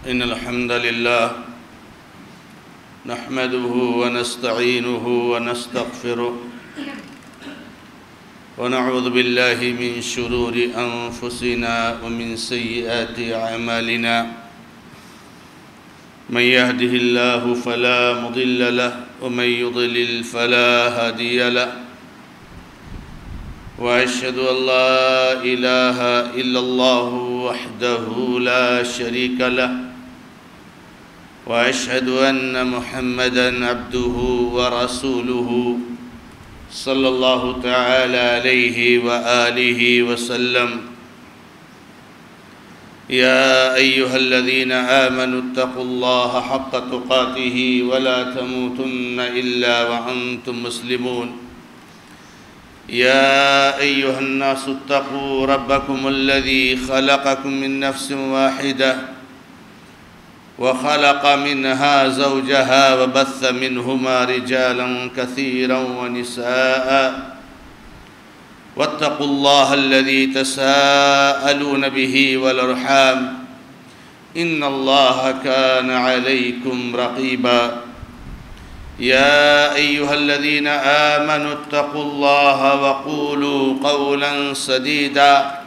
إن الحمد لله نحمده ونستعينه ونستغفره ونعوذ بالله من شرور أنفسنا ومن سيئات أعمالنا من يهده الله فلا مضل له ومن يضلل فلا هادي له وأشهد أن لا إله إلا الله وحده لا شريك له وأشهد أن محمدًا عبده ورسوله صلى الله تعالى عليه وآله وسلم يا أيها الذين آمنوا اتقوا الله حق تقاته ولا تموتن إلا وأنتم مسلمون يا أيها الناس اتقوا ربكم الذي خلقكم من نفس واحدة وخلق منها زوجها وبث منهما رجالا كثيرا ونساء واتقوا الله الذي تساءلون به والأرحام إن الله كان عليكم رقيبا يا أيها الذين آمنوا اتقوا الله وقولوا قولا سديدا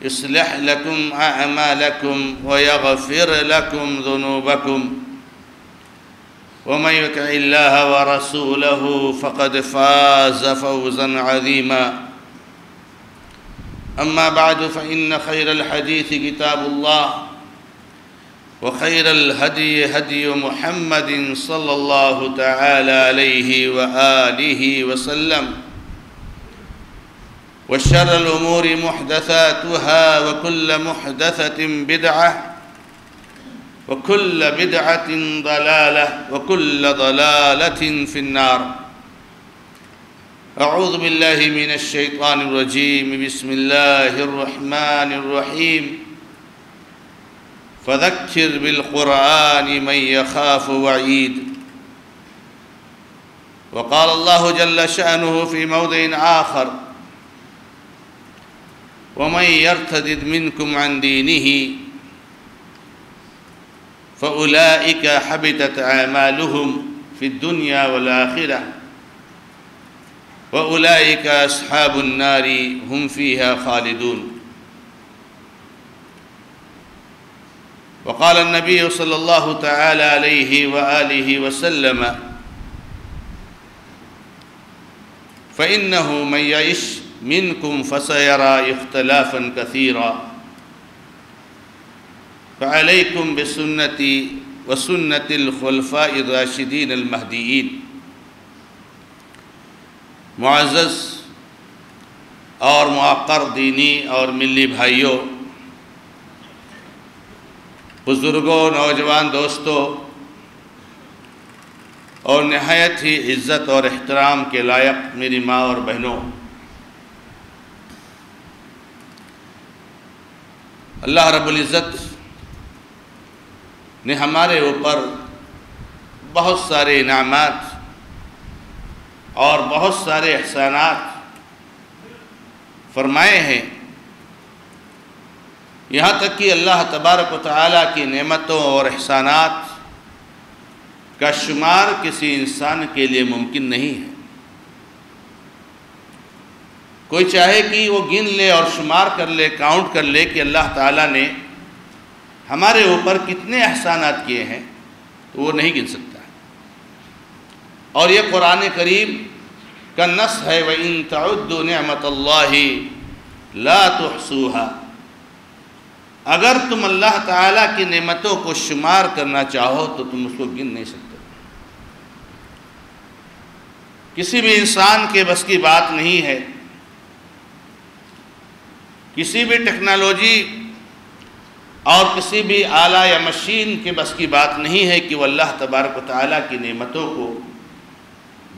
يصلح لكم أعمالكم ويغفر لكم ذنوبكم ومن يطع الله ورسوله فقد فاز فوزا عظيما أما بعد فإن خير الحديث كتاب الله وخير الهدي هدي محمد صلى الله تعالى عليه وآله وسلم وشر الأمور محدثاتها وكل محدثة بدعة وكل بدعة ضلالة وكل ضلالة في النار أعوذ بالله من الشيطان الرجيم بسم الله الرحمن الرحيم فذكر بالقرآن من يخاف وعيد وقال الله جل شأنه في موضع آخر ومن يرتد منكم عن دينه فأولئك حبطت أعمالهم في الدنيا والآخرة وأولئك أصحاب النار هم فيها خالدون وقال النبي صلى الله تعالى عليه وآله وسلم فإنه من يعش منكم فسيرى اختلافا كثيرا فعليكم بسنتي وسنة الخلفاء الراشدين المہدیین۔ معزز اور معقر دینی اور ملی بھائیوں، بزرگوں، نوجوان دوستوں اور نہایت ہی عزت اور احترام کے لائق میری ماں اور بہنوں، اللہ رب العزت نے ہمارے اوپر بہت سارے انعامات اور بہت سارے احسانات فرمائے ہیں، یہاں تک کہ اللہ تبارک و تعالیٰ کی نعمتوں اور احسانات کا شمار کسی انسان کے لیے ممکن نہیں ہے۔ کوئی چاہے کہ وہ گن لے اور شمار کر لے، کاؤنٹ کر لے کہ اللہ تعالیٰ نے ہمارے اوپر کتنے احسانات کیے ہیں، تو وہ نہیں گن سکتا۔ اور یہ قرآن کریم کا نص ہے وَإِن تَعُدُّوا نِعْمَةَ اللَّهِ لَا تُحْصُوهَا، اگر تم اللہ تعالیٰ کی نعمتوں کو شمار کرنا چاہو تو تم اس کو گن نہیں سکتے۔ کسی بھی انسان کے بس کی بات نہیں ہے، کسی بھی ٹیکنالوجی اور کسی بھی آلہ یا مشین کے بس کی بات نہیں ہے کہ وہ اللہ تبارک و تعالیٰ کی نعمتوں کو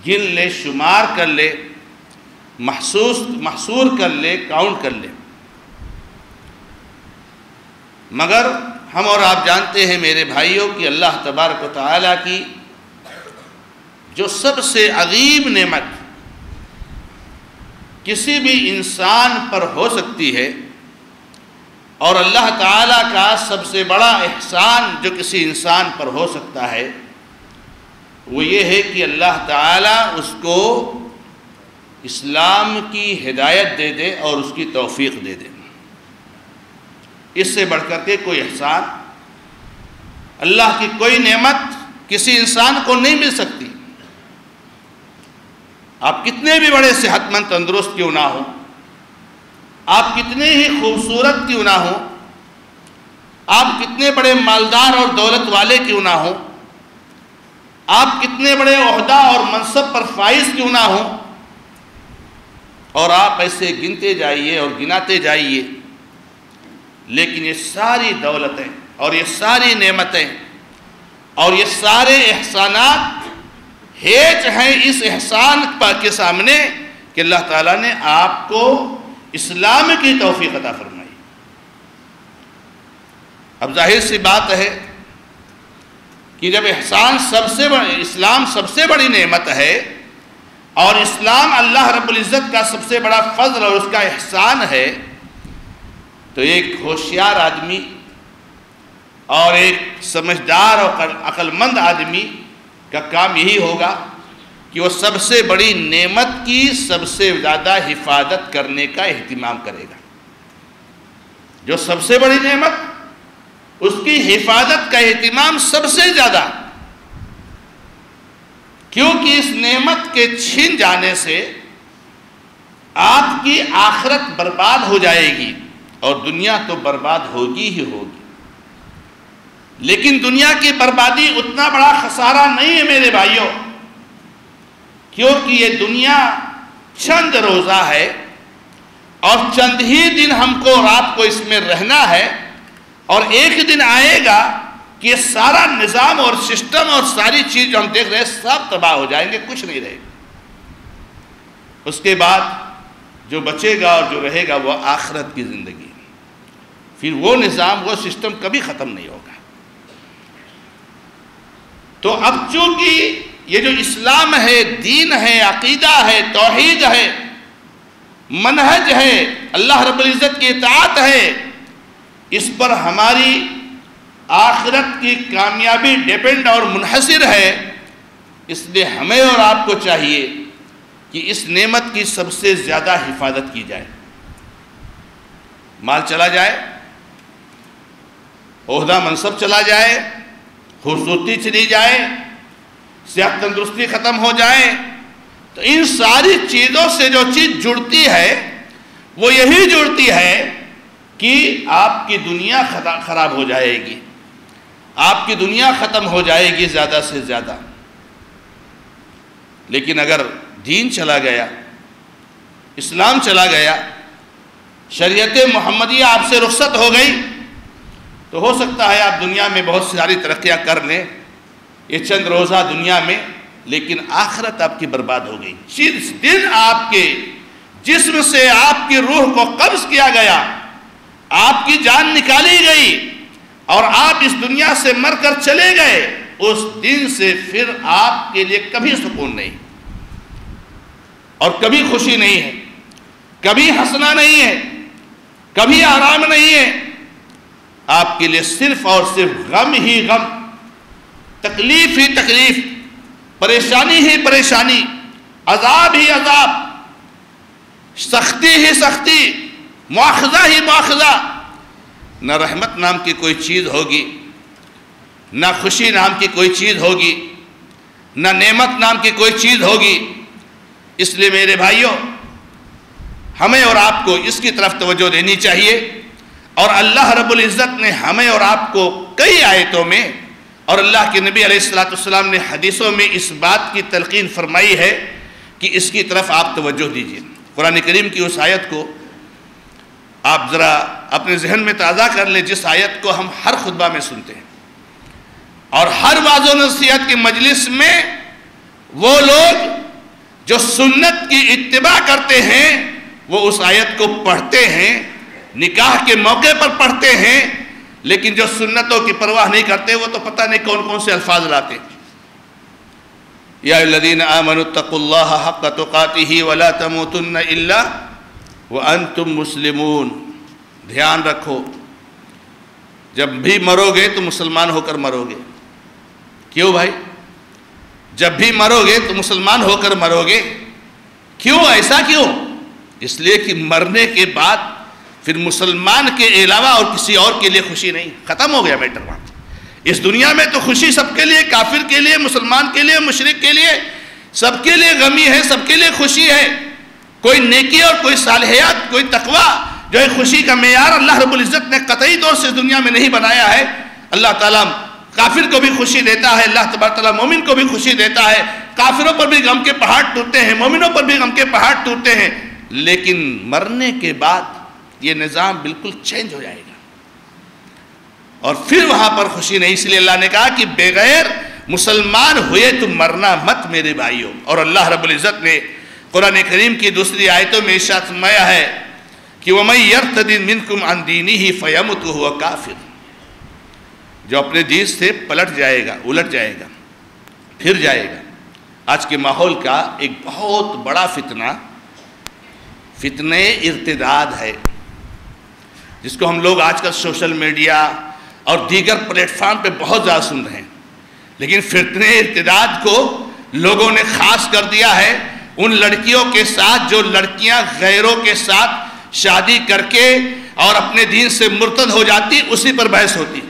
گن لے، شمار کر لے، محصور کر لے، کاؤنٹ کر لے۔ مگر ہم اور آپ جانتے ہیں میرے بھائیوں کہ اللہ تبارک و تعالیٰ کی جو سب سے عظیم نعمت کسی بھی انسان پر ہو سکتی ہے اور اللہ تعالیٰ کا سب سے بڑا احسان جو کسی انسان پر ہو سکتا ہے وہ یہ ہے کہ اللہ تعالیٰ اس کو اسلام کی ہدایت دے دے اور اس کی توفیق دے دے۔ اس سے بڑھ کر کے کوئی احسان، اللہ کی کوئی نعمت کسی انسان کو نہیں مل سکتی۔ آپ کتنے بھی بڑے صحت مند تندرست کیوں نہ ہوں، آپ کتنے ہی خوبصورت کیوں نہ ہوں، آپ کتنے بڑے مالدار اور دولت والے کیوں نہ ہوں، آپ کتنے بڑے عہدہ اور منصب پر فائز کیوں نہ ہوں، اور آپ ایسے گنتے جائیے اور گناتے جائیے، لیکن یہ ساری دولتیں اور یہ ساری نعمتیں اور یہ سارے احسانات ہیچ ہیں اس احسان کے سامنے کہ اللہ تعالیٰ نے آپ کو اسلام کی توفیق عطا فرمائی۔ اب ظاہر سی بات ہے کہ جب احسان اسلام سب سے بڑی نعمت ہے اور اسلام اللہ رب العزت کا سب سے بڑا فضل اور اس کا احسان ہے، تو ایک ہوشیار آدمی اور ایک سمجھدار اور عقل مند آدمی کا کام یہی ہوگا کہ وہ سب سے بڑی نعمت کی سب سے زیادہ حفاظت کرنے کا اہتمام کرے گا۔ جو سب سے بڑی نعمت، اس کی حفاظت کا اہتمام سب سے زیادہ، کیونکہ اس نعمت کے چھن جانے سے آپ کی آخرت برباد ہو جائے گی اور دنیا تو برباد ہوگی ہی ہوگی۔ لیکن دنیا کی بربادی اتنا بڑا خسارہ نہیں ہے میرے بھائیوں، کیونکہ یہ دنیا چند روزہ ہے اور چند ہی دن ہم کو اور آپ کو اس میں رہنا ہے، اور ایک دن آئے گا کہ یہ سارا نظام اور سسٹم اور ساری چیز جو ہم دیکھ رہے ہیں سب تباہ ہو جائیں گے، کچھ نہیں رہے گا۔ اس کے بعد جو بچے گا اور جو رہے گا وہ آخرت کی زندگی، پھر وہ نظام وہ سسٹم کبھی ختم نہیں ہوگا۔ تو اب چونکہ یہ جو اسلام ہے، دین ہے، عقیدہ ہے، توحید ہے، منہج ہے، اللہ رب العزت کی اطاعت ہے، اس پر ہماری آخرت کی کامیابی ڈیپینڈ اور منحصر ہے، اس لیے ہمیں اور آپ کو چاہیے کہ اس نعمت کی سب سے زیادہ حفاظت کی جائے۔ مال چلا جائے، عہدہ منصب چلا جائے، خوبصورتی چلی جائے، صحت تندرستی ختم ہو جائے، تو ان ساری چیزوں سے جو چیز جڑتی ہے وہ یہی جڑتی ہے کہ آپ کی دنیا خراب ہو جائے گی، آپ کی دنیا ختم ہو جائے گی زیادہ سے زیادہ۔ لیکن اگر دین چلا گیا، اسلام چلا گیا، شریعت محمدیہ آپ سے رخصت ہو گئی، تو ہو سکتا ہے آپ دنیا میں بہت ساری ترقیاں کر لیں، یہ چند روزہ دنیا میں، لیکن آخرت آپ کی برباد ہو گئی۔ جس دن آپ کے جسم سے آپ کی روح کو قبض کیا گیا، آپ کی جان نکالی گئی اور آپ اس دنیا سے مر کر چلے گئے، اس دن سے پھر آپ کے لیے کبھی سکون نہیں اور کبھی خوشی نہیں ہے، کبھی ہنسنا نہیں ہے، کبھی آرام نہیں ہے، آپ کے لیے صرف اور صرف غم ہی غم، تکلیف ہی تکلیف، پریشانی ہی پریشانی، عذاب ہی عذاب، سختی ہی سختی، مواخذہ ہی مواخذہ۔ نہ رحمت نام کی کوئی چیز ہوگی، نہ خوشی نام کی کوئی چیز ہوگی، نہ نعمت نام کی کوئی چیز ہوگی۔ اس لیے میرے بھائیوں، ہمیں اور آپ کو اس کی طرف توجہ دینی چاہیے، اور اللہ رب العزت نے ہمیں اور آپ کو کئی آیتوں میں اور اللہ کے نبی علیہ السلام نے حدیثوں میں اس بات کی تلقین فرمائی ہے کہ اس کی طرف آپ توجہ دیجیے۔ قرآن کریم کی اس آیت کو آپ ذرا اپنے ذہن میں تازہ کر لیں، جس آیت کو ہم ہر خطبہ میں سنتے ہیں اور ہر واعظ و نصیحت کی مجلس میں وہ لوگ جو سنت کی اتباع کرتے ہیں وہ اس آیت کو پڑھتے ہیں، نکاح کے موقع پر پڑھتے ہیں، لیکن جو سنتوں کی پرواہ نہیں کرتے وہ تو پتہ نہیں کون کون سے الفاظ لاتے۔ یا الذین آمنوا اتقوا اللہ حق تقاتہ ولا تموتن الا وانتم مسلمون۔ دھیان رکھو، جب بھی مرو گے تو مسلمان ہو کر مرو گے. کیوں بھائی؟ جب بھی مرو گے تو مسلمان ہو کر مرو گے. کیوں؟ ایسا کیوں؟ اس لیے کہ مرنے کے بعد پھر مسلمان کے علاوہ اور کسی اور کے لیے خوشی نہیں. ختم ہو گیا میٹر وہاں. اس دنیا میں تو خوشی سب کے لیے، کافر کے لیے، مسلمان کے لیے، مشرک کے لیے، سب کے لیے غمی ہے، سب کے لیے خوشی ہے. کوئی نیکی اور کوئی صالحیات، کوئی تقوی جو ہے خوشی کا معیار اللہ رب العزت نے قطعی طور سے دنیا میں نہیں بنایا ہے. اللہ تعالیٰ کافر کو بھی خوشی دیتا ہے، اللہ تبارک تعالیٰ مومن کو بھی خوشی دیتا ہے. کافروں پر بھی غم کے پہاڑ ٹوٹتے ہیں، مومنوں پر بھی غم کے پہاڑ ٹوٹتے ہیں. لیکن مرنے کے بعد یہ نظام بالکل چینج ہو جائے گا اور پھر وہاں پر خوشی نہیں. اس لیے اللہ نے کہا کہ بغیر مسلمان ہوئے تم مرنا مت میرے بھائیوں. اور اللہ رب العزت نے قرآن کریم کی دوسری آیتوں میں ارشاد فرمایا ہے کہ وَمَن يَرْتَدِدْ مِنْكُمْ عَنْ دِينِهِ فَيَمُتْ وَهُوَ كَافِرٌ. جو اپنے دین سے پلٹ جائے گا، الٹ جائے گا، پھر جائے گا. آج کے ماحول کا ایک بہت بڑا فتنہ ارتداد ہے، جس کو ہم لوگ آج کل سوشل میڈیا اور دیگر پلیٹ فارم پہ بہت زیادہ سن رہے ہیں. لیکن فتنہ ارتداد کو لوگوں نے خاص کر دیا ہے ان لڑکیوں کے ساتھ جو لڑکیاں غیروں کے ساتھ شادی کر کے اور اپنے دین سے مرتد ہو جاتی، اسی پر بحث ہوتی.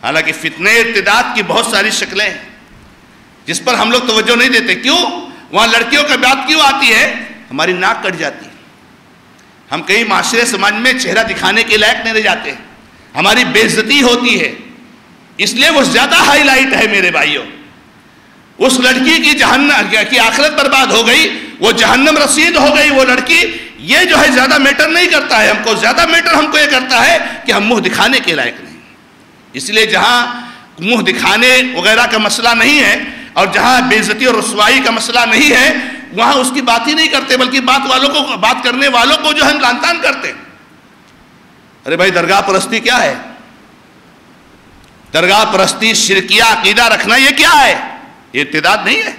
حالانکہ فتنہ ارتداد کی بہت ساری شکلیں ہیں جس پر ہم لوگ توجہ نہیں دیتے. کیوں؟ وہاں لڑکیوں کا بات کیوں آتی ہے؟ ہماری ناک کٹ جاتی ہے، ہم کئی معاشرے سماج میں چہرہ دکھانے کے لائق نہیں رہ جاتے، ہماری بے عزتی ہوتی ہے، اس لیے وہ زیادہ ہائی لائٹ ہے میرے بھائیوں. اس لڑکی کی جہنم کی آخرت برباد ہو گئی، وہ جہنم رسید ہو گئی وہ لڑکی. یہ جو ہے زیادہ میٹر نہیں کرتا ہے ہم کو، زیادہ میٹر ہم کو یہ کرتا ہے کہ ہم منہ دکھانے کے لائق نہیں. اس لیے جہاں منہ دکھانے وغیرہ کا مسئلہ نہیں ہے اور جہاں بے عزتی اور رسوائی کا مسئلہ نہیں ہے، وہاں اس کی بات ہی نہیں کرتے، بلکہ بات کرنے والوں کو جو ہم لعن طعن کرتے. ارے بھائی، درگاہ پرستی کیا ہے؟ درگاہ پرستی، شرکیہ عقیدہ رکھنا، یہ کیا ہے؟ یہ ارتداد نہیں ہے،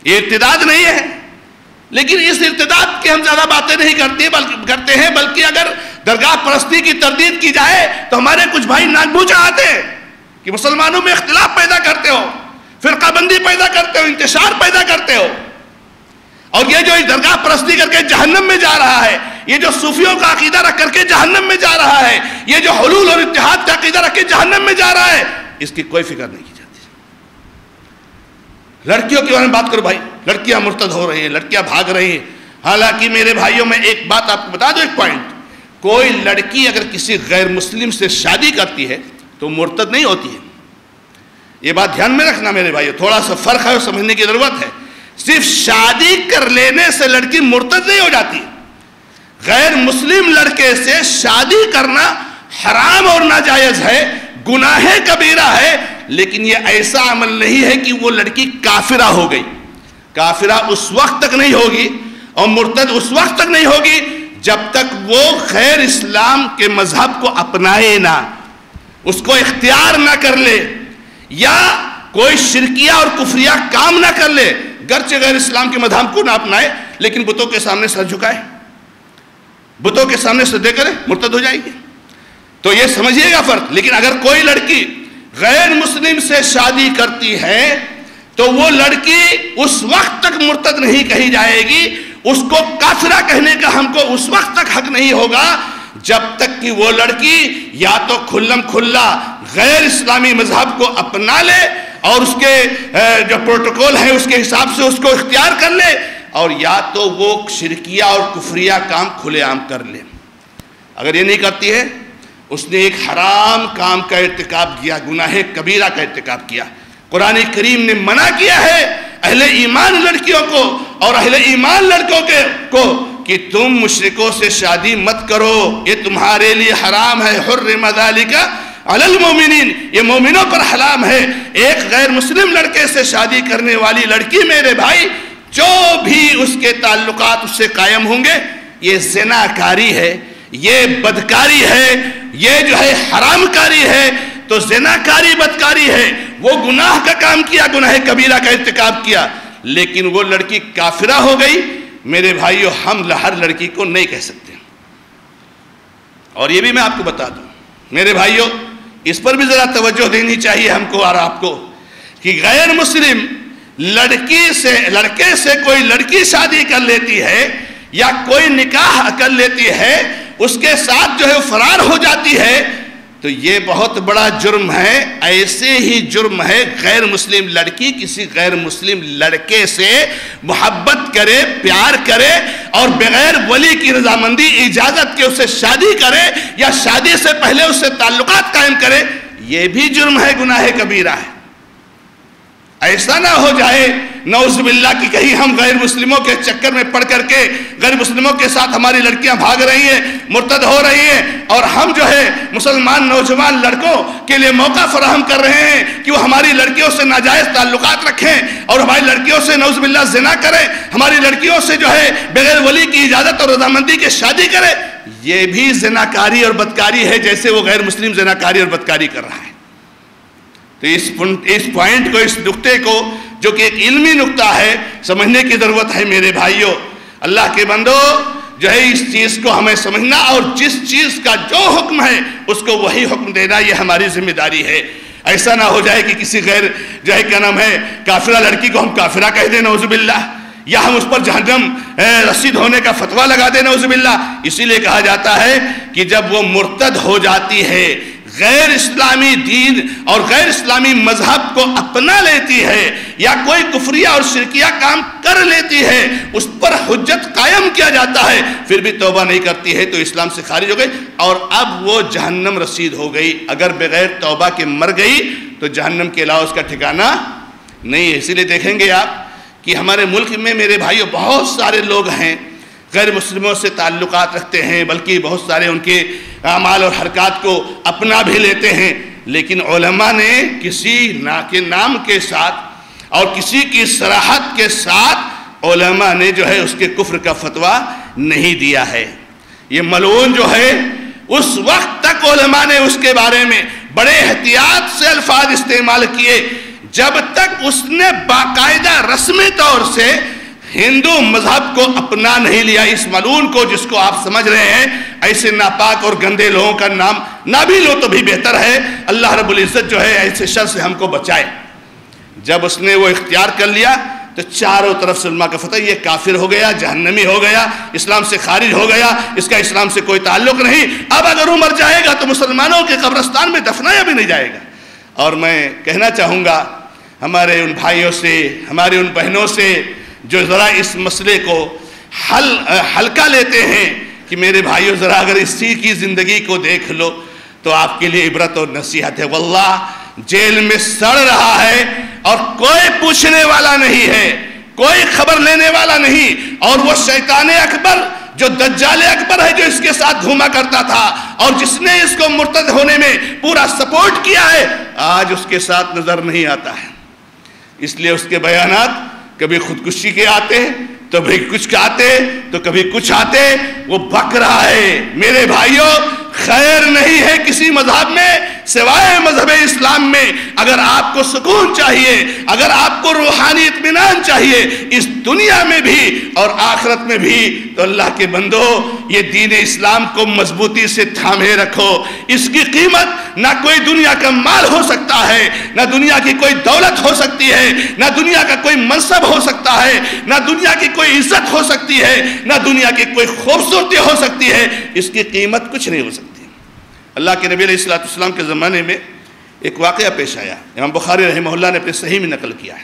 یہ ارتداد نہیں ہے. لیکن اس ارتداد کے ہم زیادہ باتیں نہیں کرتے ہیں، بلکہ اگر درگاہ پرستی کی تردید کی جائے تو ہمارے کچھ بھائی ناک بھو چڑھاتے ہیں کہ مسلمانوں میں اختلاف پیدا کرتے ہو، فرقہ بندی پیدا کرتے ہو، انتشار پیدا کرتے ہو. اور یہ جو درگاہ پرستی کر کے جہنم میں جا رہا ہے، یہ جو صوفیوں کا عقیدہ رکھ کر کے جہنم میں جا رہا ہے، یہ جو حلول اور اتحاد کا عقیدہ رکھ کے جہنم میں جا رہا ہے، اس کی کوئی فکر نہیں کی جاتی. لڑکیوں کے بارے میں بات کرو بھائی، لڑکیاں مرتد ہو رہی ہیں، لڑکیاں بھاگ رہی ہیں. حالانکہ میرے بھائیوں میں ایک بات آپ کو بتا دو، ایک پوائنٹ. کوئی لڑکی اگر کسی غیر مسلم سے شادی کرتی ہے تو مرتد نہیں ہوتی ہے. یہ بات دھیان میں رکھنا میرے بھائیوں، تھوڑا سا فرق ہے اور سمجھنے کی ضرورت ہے. صرف شادی کر لینے سے لڑکی مرتد نہیں ہو جاتی. غیر مسلم لڑکے سے شادی کرنا حرام اور ناجائز ہے، گناہ کبیرہ ہے. لیکن یہ ایسا عمل نہیں ہے کہ وہ لڑکی کافرہ ہو گئی. کافرہ اس وقت تک نہیں ہوگی اور مرتد اس وقت تک نہیں ہوگی جب تک وہ غیر اسلام کے مذہب کو اپنائے نہ، اس کو اختیار نہ کر لے، یا کوئی شرکیہ اور کفریہ کام نہ کر لے. گرچہ غیر اسلام کے مذہب کو نہ اپنائے لیکن بتوں کے سامنے سر جھکائے، بتوں کے سامنے سجدے کرے، مرتد ہو جائے گی. تو یہ سمجھیے گا فرق. لیکن اگر کوئی لڑکی غیر مسلم سے شادی کرتی ہے تو وہ لڑکی اس وقت تک مرتد نہیں کہی جائے گی، اس کو کافرہ کہنے کا ہم کو اس وقت تک حق نہیں ہوگا جب تک کہ وہ لڑکی یا تو کھلم کھلا غیر اسلامی مذہب کو اپنا لے اور اس کے جو پروٹوکول ہے اس کے حساب سے اس کو اختیار کر لے، اور یا تو وہ شرکیہ اور کفریہ کام کھلے عام کر لے. اگر یہ نہیں کرتی ہے، اس نے ایک حرام کام کا ارتکاب کیا، گناہ کبیرہ کا ارتکاب کیا. قرآن کریم نے منع کیا ہے اہل ایمان لڑکیوں کو اور اہل ایمان لڑکوں کو کہ تم مشرکوں سے شادی مت کرو، یہ تمہارے لیے حرام ہے. حرم ذالک علی المومنین، یہ مومنوں پر حرام ہے. ایک غیر مسلم لڑکے سے شادی کرنے والی لڑکی میرے بھائی، جو بھی اس کے تعلقات اس سے قائم ہوں گے، یہ زنا کاری ہے، یہ بدکاری ہے، یہ جو ہے حرام کاری ہے. تو زنا کاری بدکاری ہے، وہ گناہ کا کام کیا، گناہ کبیرہ کا ارتکاب کیا، لیکن وہ لڑکی کافرہ ہو گئی. میرے بھائیو، ہم ہر لڑکی کو نہیں کہہ سکتے. اور یہ بھی میں آپ کو بتا دوں، میرے بھائیوں اس پر بھی ذرا توجہ دینی چاہیے ہم کو اور آپ کو کہ غیر مسلم لڑکے سے کوئی لڑکی شادی کر لیتی ہے یا کوئی نکاح کر لیتی ہے، اس کے ساتھ جو ہے فرار ہو جاتی ہے، تو یہ بہت بڑا جرم ہے۔ ایسے ہی جرم ہے غیر مسلم لڑکی کسی غیر مسلم لڑکے سے محبت کرے، پیار کرے اور بغیر ولی کی رضامندی اجازت کے اسے شادی کرے یا شادی سے پہلے اس سے تعلقات قائم کرے، یہ بھی جرم ہے، گناہ کبیرہ ہے۔ ایسا نہ ہو جائے نعوذ باللہ کہ کہیں ہم غیر مسلموں کے چکر میں پڑ کر کے غیر مسلموں کے ساتھ ہماری لڑکیاں بھاگ رہی ہیں، مرتد ہو رہی ہیں، اور ہم جو ہے مسلمان نوجوان لڑکوں کے لیے موقع فراہم کر رہے ہیں کہ وہ ہماری لڑکیوں سے ناجائز تعلقات رکھیں اور ہماری لڑکیوں سے نعوذ باللہ زنا کریں، ہماری لڑکیوں سے جو ہے بغیر ولی کی اجازت اور رضامندی کے شادی کریں۔ یہ بھی زناکاری اور بدکاری ہے جیسے وہ غیر مسلم زناکاری اور بدکاری کر رہا ہے۔ تو اس پوائنٹ کو، اس نقطے کو جو کہ ایک علمی نقطہ ہے، سمجھنے کی ضرورت ہے میرے بھائیوں۔ اللہ کے بندو جو ہے اس چیز کو ہمیں سمجھنا اور جس چیز کا جو حکم ہے اس کو وہی حکم دینا، یہ ہماری ذمہ داری ہے۔ ایسا نہ ہو جائے کہ کسی غیر جو ہے کیا نام ہے کافرہ لڑکی کو ہم کافرہ کہہ دیں نعوذ باللہ، یا ہم اس پر جہنم رسید ہونے کا فتویٰ لگا دیں نعوذ باللہ۔ اسی لیے کہا جاتا ہے کہ جب وہ مرتد ہو جاتی ہے، غیر اسلامی دین اور غیر اسلامی مذہب کو اپنا لیتی ہے یا کوئی کفریہ اور شرکیہ کام کر لیتی ہے، اس پر حجت قائم کیا جاتا ہے، پھر بھی توبہ نہیں کرتی ہے تو اسلام سے خارج ہو گئی اور اب وہ جہنم رسید ہو گئی۔ اگر بغیر توبہ کے مر گئی تو جہنم کے علاوہ اس کا ٹھکانہ نہیں ہے۔ اسی لیے دیکھیں گے آپ کہ ہمارے ملک میں میرے بھائیوں بہت سارے لوگ ہیں غیر مسلموں سے تعلقات رکھتے ہیں، بلکہ بہت سارے ان کے اعمال اور حرکات کو اپنا بھی لیتے ہیں، لیکن علماء نے کسی کے نام کے ساتھ اور کسی کی صراحت کے ساتھ علماء نے جو ہے اس کے کفر کا فتویٰ نہیں دیا ہے۔ یہ ملعون جو ہے اس وقت تک علماء نے اس کے بارے میں بڑے احتیاط سے الفاظ استعمال کیے جب تک اس نے باقاعدہ رسمی طور سے ہندو مذہب کو اپنا نہیں لیا۔ اس ملعون کو جس کو آپ سمجھ رہے ہیں ایسے ناپاک اور گندے لوگوں کا نام نہ بھی لو تو بھی بہتر ہے۔ اللہ رب العزت جو ہے ایسے شر سے ہم کو بچائے۔ جب اس نے وہ اختیار کر لیا تو چاروں طرف سے علماء کا فتویٰ یہ کافر ہو گیا، جہنمی ہو گیا، اسلام سے خارج ہو گیا، اس کا اسلام سے کوئی تعلق نہیں۔ اب اگر وہ مر جائے گا تو مسلمانوں کے قبرستان میں دفنایا بھی نہیں جائے گا۔ اور میں کہنا چاہوں گا ہمارے ان بھائیوں سے، ہمارے ان بہنوں سے جو ذرا اس مسئلے کو ہلکا لیتے ہیں کہ میرے بھائیوں ذرا اگر اسی کی زندگی کو دیکھ لو تو آپ کے لیے عبرت اور نصیحت ہے۔ واللہ جیل میں سڑ رہا ہے اور کوئی پوچھنے والا نہیں ہے، کوئی خبر لینے والا نہیں، اور وہ شیطان اکبر جو دجال اکبر ہے جو اس کے ساتھ گھوما کرتا تھا اور جس نے اس کو مرتد ہونے میں پورا سپورٹ کیا ہے، آج اس کے ساتھ نظر نہیں آتا ہے۔ اس لیے اس کے بیانات کبھی خودکشی کے آتے تو کبھی کچھ آتے تو کبھی کچھ آتے، وہ بک رہا ہے۔ میرے بھائیوں خیر نہیں ہے کسی مذہب میں سوائے مذہب اسلام میں۔ اگر آپ کو سکون چاہیے، اگر آپ کو روحانی اطمینان چاہیے اس دنیا میں بھی اور آخرت میں بھی، تو اللہ کے بندو یہ دین اسلام کو مضبوطی سے تھامے رکھو۔ اس کی قیمت نہ کوئی دنیا کا مال ہو سکتا ہے، نہ دنیا کی کوئی دولت ہو سکتی ہے، نہ دنیا کا کوئی منصب ہو سکتا ہے، نہ دنیا کی کوئی عزت ہو سکتی ہے، نہ دنیا کی کوئی خوبصورتی ہو سکتی ہے۔ اس کی قیمت کچھ نہیں ہو سکتی۔ اللہ کے نبی علیہ السلام کے زمانے میں ایک واقعہ پیش آیا، امام بخاری رحمہ اللہ نے اپنے صحیح میں نقل کیا ہے۔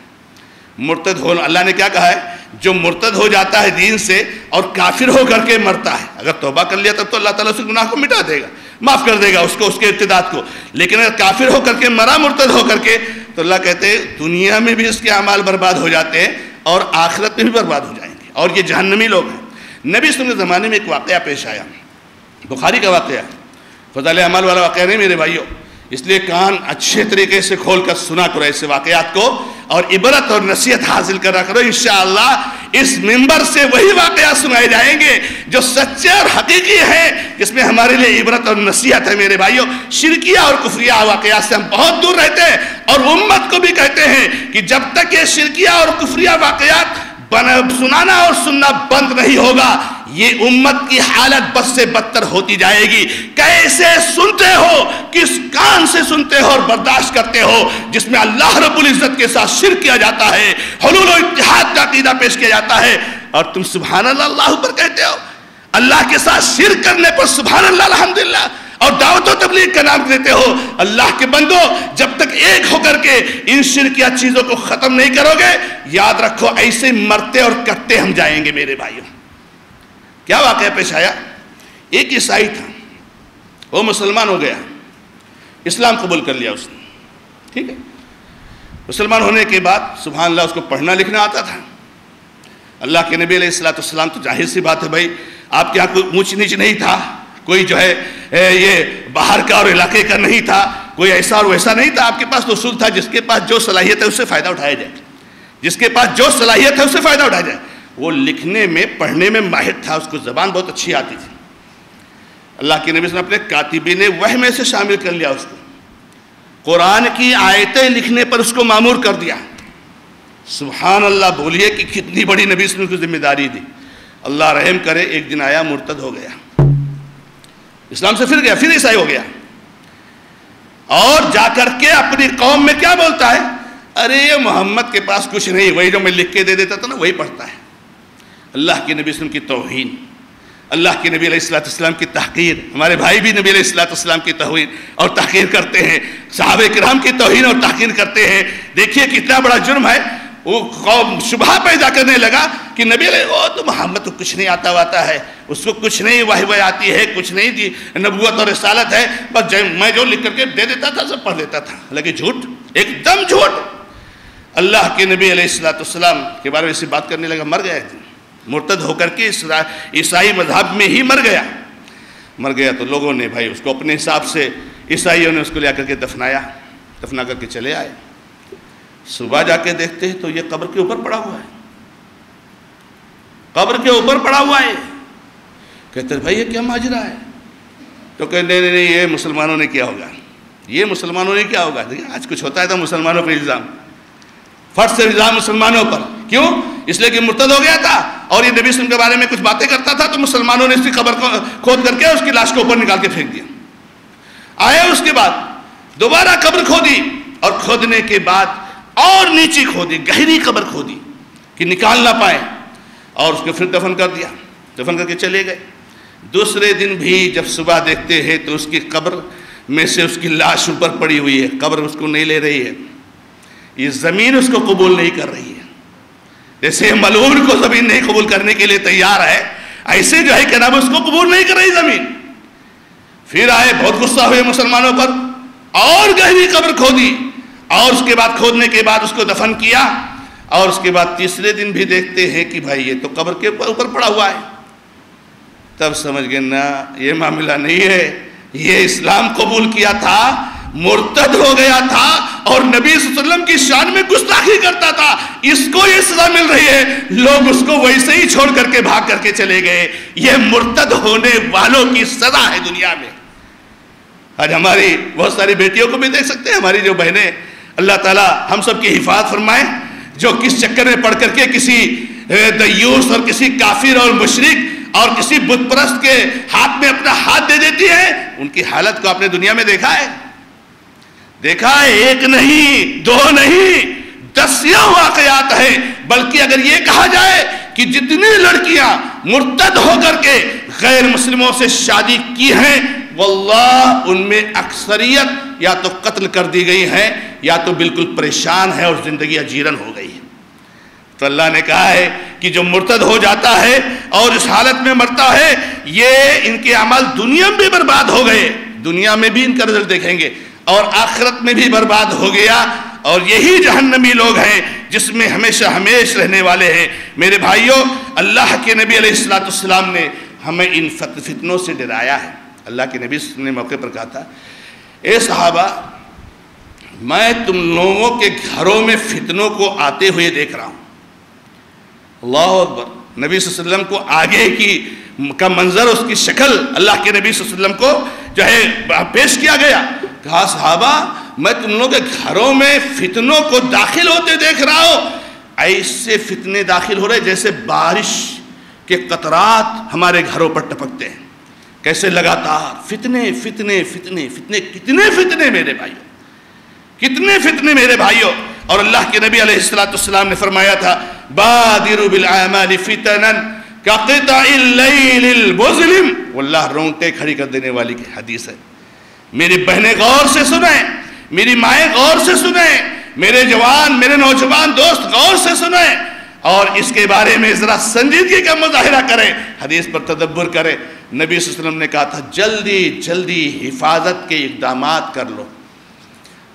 مرتد ہو، اللہ نے کیا کہا ہے، جو مرتد ہو جاتا ہے دین سے اور کافر ہو کر کے مرتا ہے، اگر توبہ کر لیا تب تو اللہ تعالیٰ اس گناہ کو مٹا دے گا، معاف کر دے گا اس کو، اس کے ارتداد کو۔ لیکن اگر کافر ہو کر کے مرا، مرتد ہو کر کے، تو اللہ کہتے ہیں دنیا میں بھی اس کے اعمال برباد ہو جاتے ہیں اور آخرت میں بھی برباد ہو جائیں گے، اور یہ جہنمی لوگ ہیں۔ نبی صلی اللہ علیہ وسلم کے زمانے میں ایک واقعہ پیش آیا، بخاری کا واقعہ، فضائل اعمال والا واقعہ نہیں میرے بھائیوں، اس لیے کان اچھے طریقے سے کھول کر سنا کرو ایسے واقعات کو اور عبرت اور نصیحت حاصل کرا کرو۔ انشاءاللہ اس منبر سے وہی واقعات سنائے جائیں گے جو سچے اور حقیقی ہیں، جس میں ہمارے لیے عبرت اور نصیحت ہے میرے بھائیوں۔ شرکیہ اور کفریہ واقعات سے ہم بہت دور رہتے ہیں اور امت کو بھی کہتے ہیں کہ جب تک یہ شرکیہ اور کفریہ واقعات سنانا اور سننا بند نہیں ہوگا، یہ امت کی حالت بد سے بدتر ہوتی جائے گی۔ کیسے سنتے ہو، کس کان سے سنتے ہو اور برداشت کرتے ہو جس میں اللہ رب العزت کے ساتھ شرک کیا جاتا ہے، حلول و اتحاد کا عقیدہ پیش کیا جاتا ہے، اور تم سبحان اللہ اللہ پر کہتے ہو۔ اللہ کے ساتھ شرک کرنے پر سبحان اللہ الحمدللہ، اور دعوت و تبلیغ کا نام دیتے ہو۔ اللہ کے بندو، جب تک ایک ہو کر کے ان شرکیہ چیزوں کو ختم نہیں کرو گے، یاد رکھو ایسے مرتے اور کٹتے ہم جائیں گے میرے بھائیوں۔ کیا واقعہ پیش آیا؟ ایک عیسائی تھا، وہ مسلمان ہو گیا، اسلام قبول کر لیا اس نے، ٹھیک ہے۔ مسلمان ہونے کے بعد سبحان اللہ اس کو پڑھنا لکھنا آتا تھا۔ اللہ کے نبی علیہ السلام تو ظاہر سی بات ہے بھائی، آپ کے یہاں کوئی اونچ نیچ نہیں تھا، کوئی جو ہے یہ باہر کا اور علاقے کا نہیں تھا، کوئی ایسا اور ویسا نہیں تھا۔ آپ کے پاس تو اصول تھا، جس کے پاس جو صلاحیت ہے اس سے فائدہ اٹھایا جائے، جس کے پاس جو صلاحیت ہے اس سے فائدہ اٹھایا جائے۔ وہ لکھنے میں پڑھنے میں ماہر تھا، اس کو زبان بہت اچھی آتی تھی۔ اللہ کے نبی صلی اللہ علیہ وسلم اپنے کاتبین وحی میں سے شامل کر لیا اس کو، قرآن کی آیتیں لکھنے پر اس کو مامور کر دیا۔ سبحان اللہ، بولیے کہ کتنی بڑی نبی صلی اللہ علیہ وسلم کو ذمہ داری دی۔ اللہ رحم کرے، ایک دن آیا مرتد ہو گیا، اسلام سے پھر گیا، پھر عیسائی ہو گیا، اور جا کر کے اپنی قوم میں کیا بولتا ہے؟ ارے محمد کے پاس کچھ نہیں، وہی جو میں لکھ کے دے دیتا تھا نا وہی پڑھتا ہے۔ اللہ کے نبی صلی اللہ علیہ وسلم کی توہین، اللہ کے نبی علیہ السلام کی تحقیر، ہمارے بھائی بھی نبی علیہ السلام کی توہین اور تحقیر کرتے ہیں، صحابہ کرام کی توہین اور تحقیر کرتے ہیں۔ دیکھیے کتنا بڑا جرم ہے۔ وہ قوم شبہ پیدا کرنے لگا کہ نبی علیہ وہ تو محمد کو کچھ نہیں آتا ہے، اس کو کچھ نہیں وحی آتی ہے، کچھ نہیں دی نبوت اور رسالت ہے، بس میں جو لکھ کر کے دے دیتا تھا سب پڑھ لیتا تھا۔ حالانکہ جھوٹ، ایک دم جھوٹ۔ اللہ کے نبی علیہ السلام کے بارے میں ایسی بات کرنے لگا، مر گیا ایک دن، مرتد ہو کر کے عیسائی مذہب میں ہی مر گیا تو لوگوں نے بھائی اس کو اپنے حساب سے، عیسائیوں نے اس کو لے کر کے دفنا کر کے چلے آئے۔ صبح جا کے دیکھتے ہیں تو یہ قبر کے اوپر پڑا ہوا ہے، قبر کے اوپر پڑا ہوا ہے۔ کہتے ہیں بھائی یہ کیا ماجرا ہے؟ تو کہتے نہیں یہ مسلمانوں نے کیا ہوگا، یہ مسلمانوں نے کیا ہوگا۔ دیکھیں آج کچھ ہوتا ہے تو مسلمانوں پر الزام، فرض سے الزام مسلمانوں پر، کیوں؟ اس لیے کہ مرتد ہو گیا تھا اور یہ نبی صلی اللہ علیہ وسلم کے بارے میں کچھ باتیں کرتا تھا، تو مسلمانوں نے اس کی قبر کو کھود کر کے اس کی لاش کو اوپر نکال کے پھینک دیا۔ آئے اس کے بعد دوبارہ قبر کھودی، اور کھودنے کے بعد اور نیچے کھودی، گہری قبر کھودی کہ نکال نہ پائے، اور اس کو پھر دفن کر دیا، دفن کر کے چلے گئے۔ دوسرے دن بھی جب صبح دیکھتے ہیں تو اس کی قبر میں سے اس کی لاش اوپر پڑی ہوئی ہے، قبر اس کو نہیں لے رہی ہے، یہ زمین اس کو قبول نہیں کر رہی ہے۔ جیسے ملعون کو زمین نہیں قبول کرنے کے لیے تیار ہے، ایسے جو ہے کہ نام اس کو قبول نہیں کر رہی زمین۔ پھر آئے، بہت غصہ ہوئے مسلمانوں پر، اور گہری قبر کھودی، اور اس کے بعد کھودنے کے بعد اس کو دفن کیا، اور اس کے بعد تیسرے دن بھی دیکھتے ہیں کہ بھائی یہ تو قبر کے اوپر پڑا ہوا ہے۔ تب سمجھ گئے نا یہ معاملہ نہیں ہے، یہ اسلام قبول کیا تھا، مرتد ہو گیا تھا، اور نبی صلی اللہ علیہ وسلم کی شان میں گستاخی کرتا تھا، اس کو یہ سزا مل رہی ہے، لوگ اس کو ویسے ہی چھوڑ کر کے بھاگ کر کے چلے گئے۔ یہ مرتد ہونے والوں کی سزا ہے دنیا میں۔ آج ہماری بہت ساری بیٹیوں کو بھی دیکھ سکتے ہیں، ہماری جو بہنیں، اللہ تعالیٰ ہم سب کی حفاظت فرمائے، جو کس چکر میں پڑھ کر کے کسی دیوس اور کسی کافر اور مشرک اور کسی بت پرست کے ہاتھ میں اپنا ہاتھ دے دیتی ہے، ان کی حالت کو آپ نے دنیا میں دیکھا ہے؟ دیکھا ہے، ایک نہیں، دو نہیں، دسیاں واقعات ہیں۔ بلکہ اگر یہ کہا جائے کہ جتنی لڑکیاں مرتد ہو کر کے غیر مسلموں سے شادی کی ہیں، واللہ ان میں اکثریت یا تو قتل کر دی گئی ہیں، یا تو بالکل پریشان ہے اور زندگی اجیرن ہو گئی ہے۔ تو اللہ نے کہا ہے کہ جو مرتد ہو جاتا ہے اور اس حالت میں مرتا ہے، یہ ان کے اعمال دنیا میں برباد ہو گئے، دنیا میں بھی ان کا رزلٹ دیکھیں گے اور آخرت میں بھی برباد ہو گیا، اور یہی جہنمی لوگ ہیں جس میں ہمیشہ ہمیش رہنے والے ہیں۔ میرے بھائیوں، اللہ کے نبی علیہ السلام نے ہمیں ان فتنوں سے ڈرایا ہے۔ اللہ کے نبی نے موقع پر کہا تھا، اے صحابہ، میں تم لوگوں کے گھروں میں فتنوں کو آتے ہوئے دیکھ رہا ہوں۔ اللہ اکبر۔ نبی صلی اللہ علیہ وسلم کو آگے کا منظر، اس کی شکل اللہ کے نبی صلی اللہ علیہ وسلم کو جو ہے پیش کیا گیا۔ کہا صحابہ، میں تم لوگوں کے گھروں میں فتنوں کو داخل ہوتے دیکھ رہا ہوں، ایسے فتنے داخل ہو رہے جیسے بارش کے قطرات ہمارے گھروں پر ٹپکتے ہیں. کیسے لگاتار فتنے فتنے فتنے فتنے, کتنے فتنے میرے بھائیوں, کتنے فتنے میرے بھائیوں. اور اللہ کے نبی علیہ السلام نے فرمایا تھا بادروا بالاعمال فتنا کقطع اللیل المظلم. واللہ رونگٹے کھڑی کر دینے والی کی حدیث ہے. میری بہنیں غور سے سنیں, میری مائیں غور سے سنیں, میرے جوان میرے نوجوان دوست غور سے سنیں, اور اس کے بارے میں ذرا سنجیدگی کا مظاہرہ کریں, حدیث پر تدبر کریں. نبی صلی اللہ علیہ وسلم نے کہا تھا جلدی جلدی حفاظت کے اقدامات کر لو.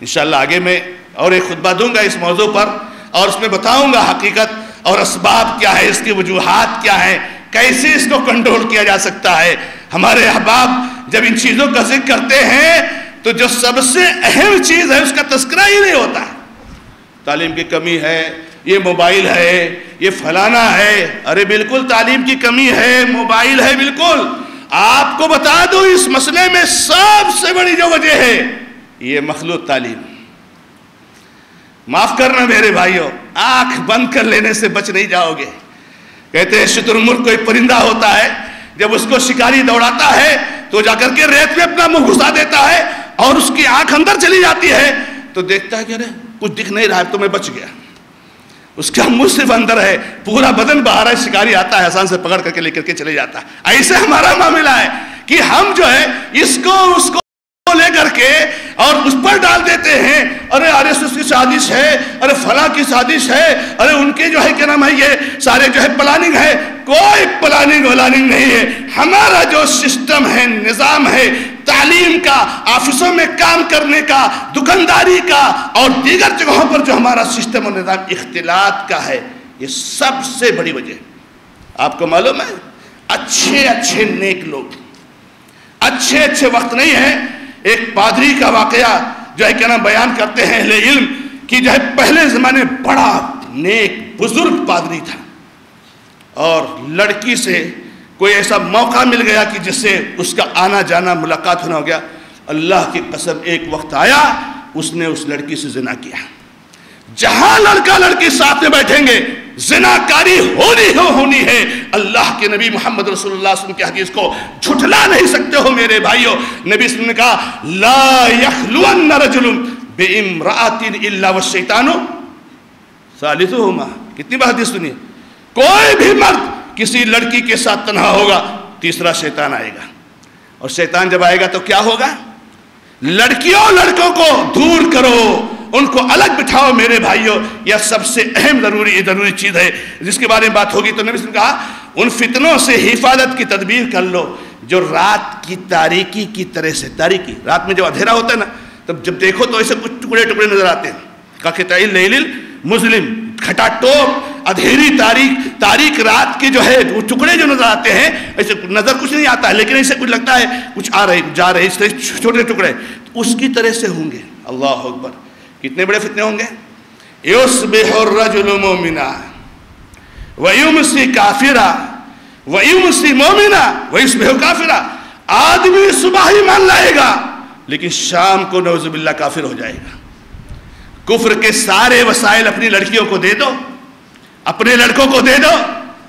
انشاءاللہ آگے میں اور ایک خطبہ دوں گا اس موضوع پر, اور اس میں بتاؤں گا حقیقت اور اسباب کیا ہے, اس کی وجوہات کیا ہیں, کیسے اس کو کنٹرول کیا جا سکتا ہے. ہمارے احباب جب ان چیزوں کا ذکر کرتے ہیں تو جو سب سے اہم چیز ہے اس کا تذکرہ ہی نہیں ہوتا ہے. تعلیم کی کمی ہے, یہ موبائل ہے, یہ فلانا ہے. ارے بالکل تعلیم کی کمی ہے, موبائل ہے, بالکل. آپ کو بتا دوں اس مسئلے میں سب سے بڑی جو وجہ ہے یہ مخلوط تعلیم. معاف کرنا میرے بھائیوں, آنکھ بند کر لینے سے بچ نہیں جاؤ گے. کہتے ہیں شتر مرغ کوئی پرندہ ہوتا ہے, جب اس کو شکاری دوڑاتا ہے تو جا کر کے ریت میں اپنا منہ گھسا دیتا ہے اور اس کی آنکھ اندر چلی جاتی ہے تو دیکھتا ہے کہ ارے کچھ دکھ نہیں رہا ہے تو میں بچ گیا. اس کا منہ صرف اندر ہے, پورا بدن باہر ہے. شکاری آتا ہے آسان سے پکڑ کر کے لے کر کے چلے جاتا ہے. ایسے ہمارا معاملہ ہے کہ ہم جو ہے اس کو اس کو لے کر کے اور اس پر ڈال دیتے ہیں. ارے RSS کی سازش ہے, ارے فلاں کی سازش ہے, ارے ان کے جو ہے کیا نام ہے یہ سارے جو ہے پلاننگ ہے. کوئی پلاننگ ولاننگ نہیں ہے. ہمارا جو سسٹم ہے, نظام ہے تعلیم کا, آفسوں میں کام کرنے کا, دکانداری کا اور دیگر جگہوں پر جو ہمارا سسٹم اور نظام اختلاط کا ہے, یہ سب سے بڑی وجہ ہے. آپ کو معلوم ہے اچھے اچھے نیک لوگ, اچھے اچھے وقت نہیں ہے. ایک پادری کا واقعہ جو ہے کیا نام بیان کرتے ہیں اہل علم کہ جو ہے پہلے زمانے بڑا نیک بزرگ پادری تھا, اور لڑکی سے کوئی ایسا موقع مل گیا کہ جس سے اس کا آنا جانا ملاقات ہونا ہو گیا. اللہ کی قسم ایک وقت آیا اس نے اس لڑکی سے زنا کیا. جہاں لڑکا لڑکی ساتھ میں بیٹھیں گے زناکاری ہونی ہے. اللہ کے نبی محمد رسول اللہ صلی اللہ علیہ وسلم کی حدیث کو جھٹلا نہیں سکتے ہو میرے بھائیو. نبی صلی اللہ علیہ وسلم نے کہا لا یخلون رجل بامرأۃ الا والشیطان ثالثہما. کتنی بار حدیث سنی, کوئی بھی مرد کسی لڑکی کے ساتھ تنہا ہوگا تیسرا شیطان آئے گا. اور شیطان جب آئے گا تو کیا ہوگا, لڑکیوں لڑکوں کو دور کرو, ان کو الگ بٹھاؤ میرے بھائیوں. یہ سب سے اہم ضروری چیز ہے جس کے بارے میں بات ہوگی. تو نبی صلی اللہ علیہ وسلم نے کہا ان فتنوں سے حفاظت کی تدبیر کر لو جو رات کی تاریکی کی طرح سے, تاریکی رات میں جب اندھیرا ہوتا ہے نا تب جب دیکھو تو ایسے کچھ ٹکڑے ٹکڑے نظر آتے ہیں. کقطع اللیل المظلم, کھٹا ٹوپ ادھیری تاریک رات کے جو ہے وہ ٹکڑے جو نظر آتے ہیں, ایسے نظر کچھ نہیں آتا ہے لیکن ایسے کچھ لگتا ہے کچھ آ رہے جا رہے, اس طرح چھوٹے ٹکڑے اس کی طرح سے ہوں گے. اللہ اکبر, کتنے بڑے فتنے ہوں گے. یصبح الرجل مومنا ویمسی کافرا ویمسی مومنا ویصبح کافرا. آدمی صبح ہی مان لائے گا لیکن شام کو نعوذ باللہ کافر ہو جائے گا. کفر کے سارے وسائل اپنی لڑکیوں کو دے دو, اپنے لڑکوں کو دے دو,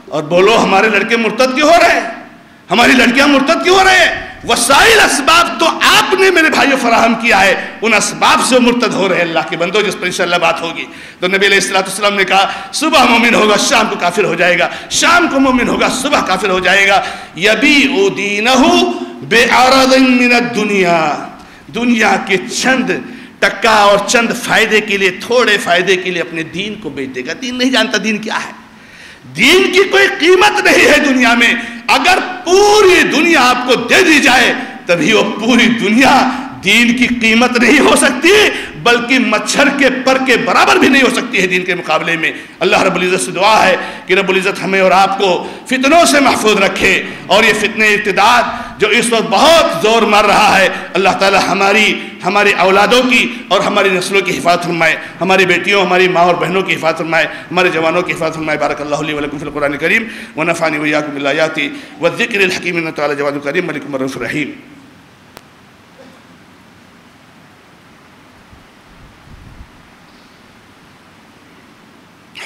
اور بولو ہمارے لڑکے مرتد کیوں ہو رہے ہیں, ہماری لڑکیاں مرتد کیوں ہو رہے ہیں. وسائل اسباب تو آپ نے میرے بھائیوں فراہم کیا ہے, ان اسباب سے مرتد ہو رہے ہیں اللہ کے بندوں, جس پر انشاءاللہ بات ہوگی. تو نبی علیہ السلام نے کہا صبح مومن ہوگا شام کو کافر ہو جائے گا, شام کو مومن ہوگا صبح کافر ہو جائے گا. یبیع دینہ بعرض من الدنیا, دنیا کے چند ٹکا اور چند فائدے کے لیے, تھوڑے فائدے کے لیے اپنے دین کو بیچ دے گا. دین نہیں جانتا دین کیا ہے, دین کی کوئی قیمت نہیں ہے دنیا میں. اگر پوری دنیا آپ کو دے دی جائے تبھی وہ پوری دنیا دین کی قیمت نہیں ہو سکتی, بلکہ مچھر کے پر کے برابر بھی نہیں ہو سکتی ہے دین کے مقابلے میں. اللہ رب العزت سے دعا ہے کہ رب العزت ہمیں اور آپ کو فتنوں سے محفوظ رکھے, اور یہ فتنے ارتداد جو اس وقت بہت زور مار رہا ہے, اللہ تعالی ہماری اولادوں کی اور ہماری نسلوں کی حفاظت فرمائے, ہماری بیٹیوں ہماری ماں اور بہنوں کی حفاظت فرمائے, ہمارے جوانوں کی حفاظت فرمائے. بارک اللہ لی ولکم فی القرآن الکریم ونفعنی وإیاکم بالآیات والذکر الحکیم, انہ تعالی جواد کریم ملک رؤوف رحیم.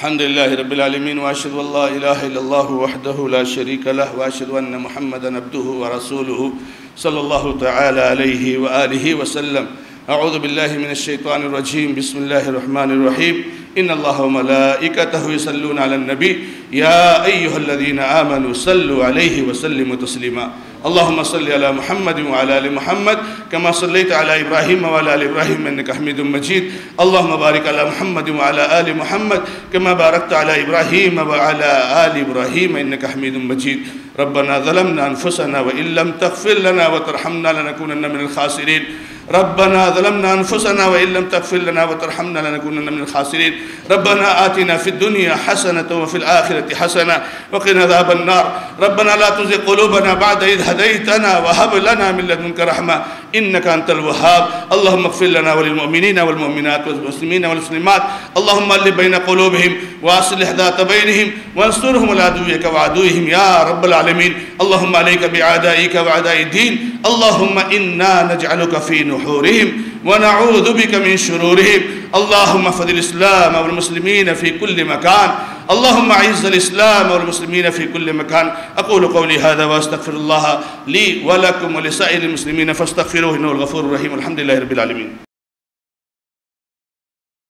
الحمد لله رب العالمين وأشهد أن لا إله إلا الله وحده لا شريك له وأشهد أن محمدا عبده ورسوله صلى الله تعالى عليه وآله وسلم. أعوذ بالله من الشيطان الرجيم. بسم الله الرحمن الرحيم. إن الله وملائكته يصلون على النبي يا أيها الذين آمنوا صلوا عليه وسلموا تسليما. اللهم صل على محمد وعلى آل محمد كما صليت على إبراهيم وعلى آل إبراهيم إنك حميد مجيد. اللهم بارك على محمد وعلى آل محمد كما باركت على إبراهيم وعلى آل إبراهيم إنك حميد مجيد. ربنا ظلمنا أنفسنا وإن لم تغفر لنا وترحمنا لنكونن من الخاسرين. ربنا ظلمنا أنفسنا وإن لم تغفر لنا وترحمنا لنكونن من الخاسرين. ربنا آتنا في الدنيا حسنة وفي الآخرة حسنة وقنا عذاب النار. ربنا لا تزغ قلوبنا بعد إذ هديتنا وهب لنا من لدنك رحمة إنك أنت الوهاب. اللهم اغفر لنا وللمؤمنين والمؤمنات والمسلمين والمسلمات. اللهم ألف بين قلوبهم وأصلح ذات بينهم وانصرهم على عدوك وعدوهم يا رب العالمين. اللهم عليك بأعدائك وأعداء الدين. اللهم إنا نجعلك في نحورهم ونعوذ بك من شرورهم. اللهم احفظ الإسلام والمسلمين في كل مكان. اللهم أعز الإسلام والمسلمين في كل مكان. أقول قولي هذا وأستغفر الله لي ولكم ولسائر المسلمين فاستغفروه إنه الغفور الرحيم. الحمد لله رب العالمين.